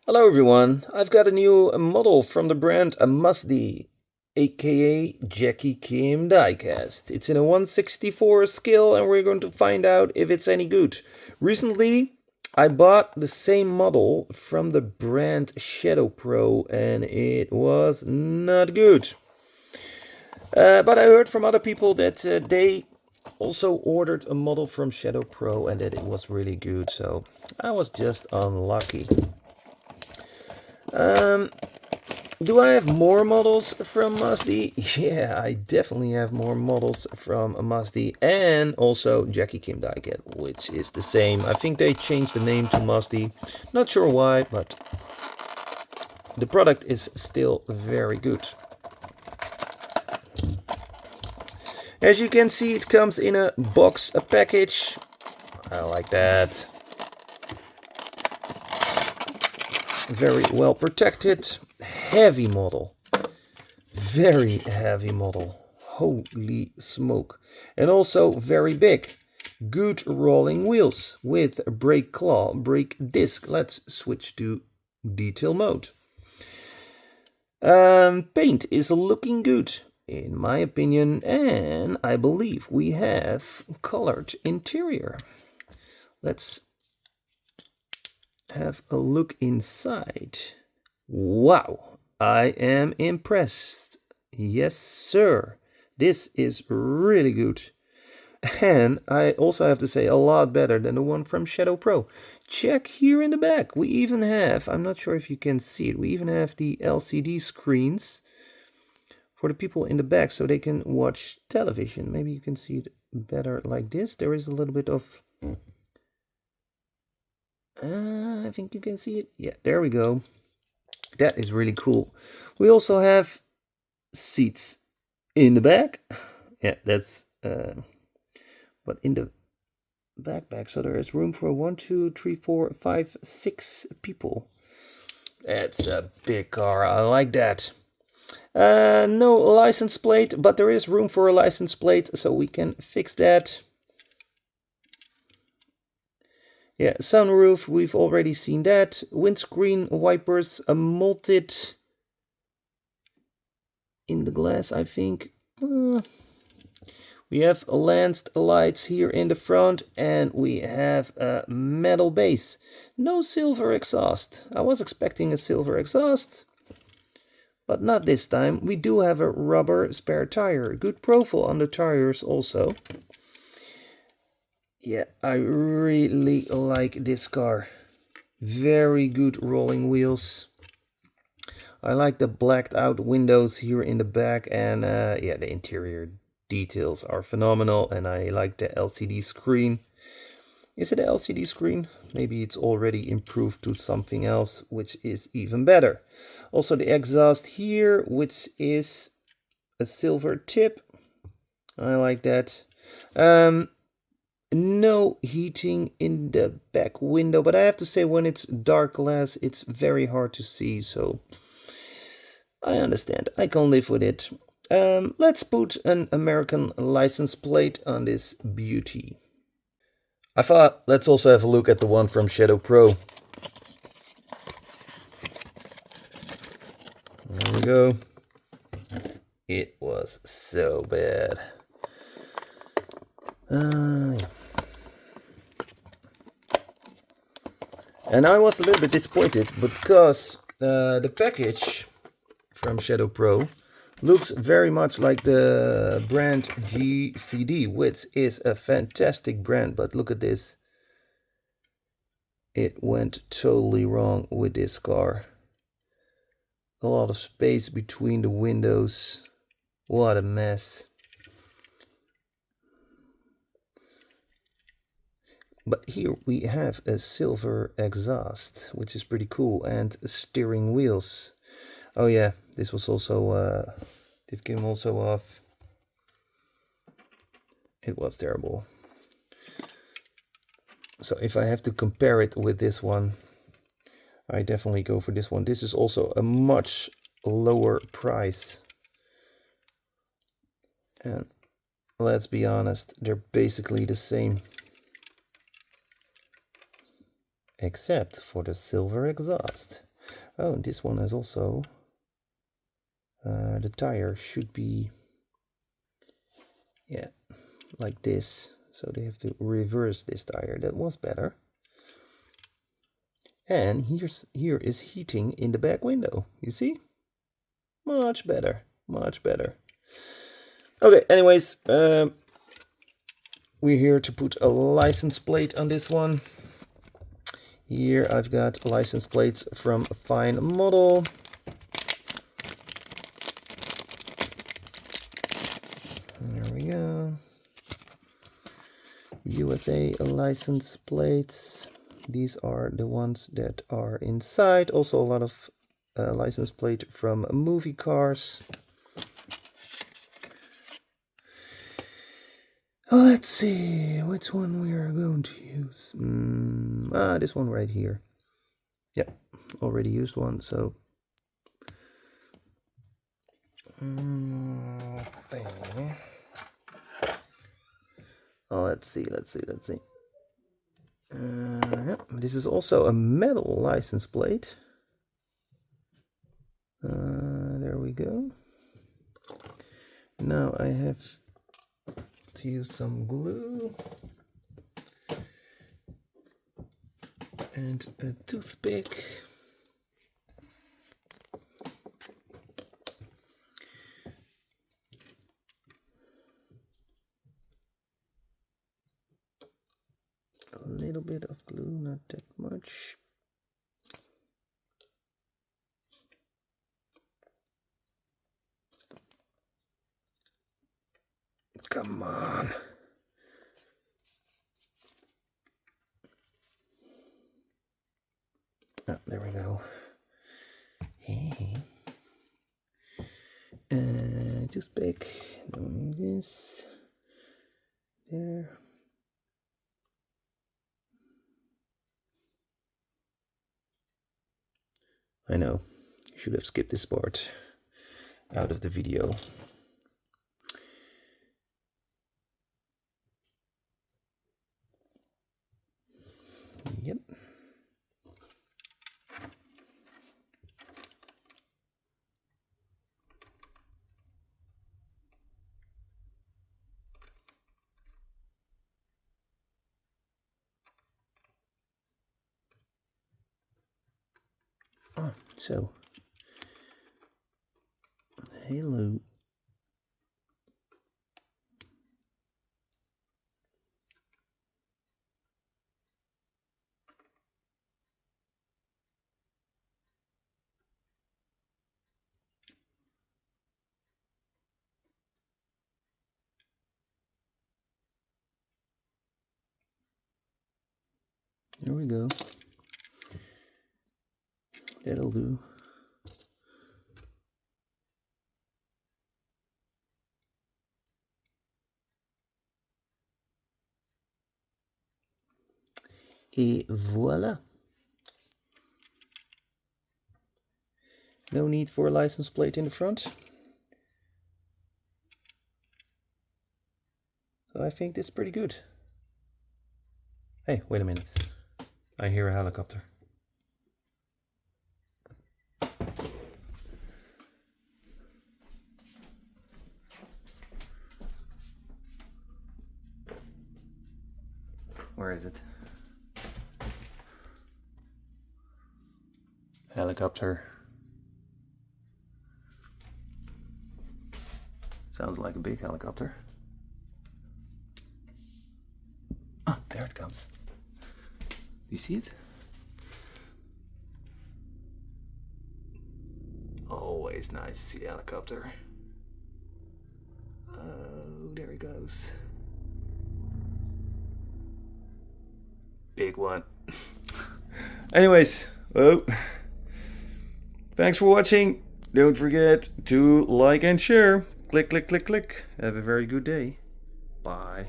Hello everyone, I've got a new model from the brand Masdi, aka Jackie Kim Diecast. It's in a 1/64 scale and we're going to find out if it's any good. Recently, I bought the same model from the brand Shadow Pro and it was not good. But I heard from other people that they also ordered a model from Shadow Pro and that it was really good, so I was just unlucky. Do I have more models from Masdi? Yeah, I definitely have more models from Masdi and also Jackie Kim Diecast, which is the same. I think they changed the name to Masdi. Not sure why, but the product is still very good. As you can see, it comes in a box, a package. I like that. Very well protected. Heavy model. Very heavy model. Holy smoke. And also very big. Good rolling wheels with brake claw, brake disc. Let's switch to detail mode. Paint is looking good, in my opinion, and I believe we have colored interior. Let's have a look inside. Wow, I am impressed. Yes, sir. This is really good. And I also have to say, a lot better than the one from Shadow Pro. Check here in the back. We even have, I'm not sure if you can see it, we even have the LCD screens for the people in the back so they can watch television. Maybe you can see it better like this. There is a little bit of... I think you can see it. Yeah, there we go. That is really cool. We also have seats in the back. Yeah, that's... but in the backpack, so there is room for 1, 2, 3, 4, 5, 6 people. That's a big car. I like that. No license plate, but there is room for a license plate, so we can fix that. Yeah, sunroof, we've already seen that. Windscreen wipers, molded in the glass, I think. We have lanced lights here in the front, and we have a metal base. No silver exhaust. I was expecting a silver exhaust, but not this time. We do have a rubber spare tire. Good profile on the tires also. Yeah, I really like this car. Very good rolling wheels. I like the blacked out windows here in the back, and yeah, the interior details are phenomenal, and I like the LCD screen. Is it an LCD screen? Maybe it's already improved to something else, which is even better. Also the exhaust here, which is a silver tip. I like that. No heating in the back window, but I have to say when it's dark glass, it's very hard to see, so I understand. I can live with it. Let's put an American license plate on this beauty. I thought let's also have a look at the one from Shadow Pro. There we go. It was so bad. Yeah. And I was a little bit disappointed because the package from Shadow Pro looks very much like the brand GCD, which is a fantastic brand, but look at this. It went totally wrong with this car. A lot of space between the windows. What a mess. But here we have a silver exhaust, which is pretty cool, and steering wheels. Oh yeah, this was also, it came also off. It was terrible. So if I have to compare it with this one, I definitely go for this one. This is also a much lower price. And let's be honest, they're basically the same. Except for the silver exhaust. Oh, and this one has also the tire should be, yeah, like this. So they have to reverse this tire. That was better. And here is heating in the back window. You see? Much better. Much better. Okay, anyways, we're here to put a license plate on this one. Here I've got license plates from a fine model. There we go. USA license plates. These are the ones that are inside. Also a lot of license plate from movie cars. Let's see which one we are going to use. This one right here. Yeah, already used one, so. Oh, let's see. Yep. This is also a metal license plate. There we go. Now I have to use some glue and a toothpick. A little bit of glue, not that much. Come on. Oh, there we go. Hey. Toothpick. Don't need this. There. I know. You should have skipped this part out of the video. Yep. So, hello. Here we go. That'll do. Et voila. No need for a license plate in the front. So I think this is pretty good. Hey, wait a minute. I hear a helicopter. Where is it? Helicopter. Sounds like a big helicopter. Ah, there it comes. Do you see it? Always nice to see a helicopter. Oh, there he goes. Big one. Anyways, well, thanks for watching. Don't forget to like and share. Click, click, click, click. Have a very good day. Bye.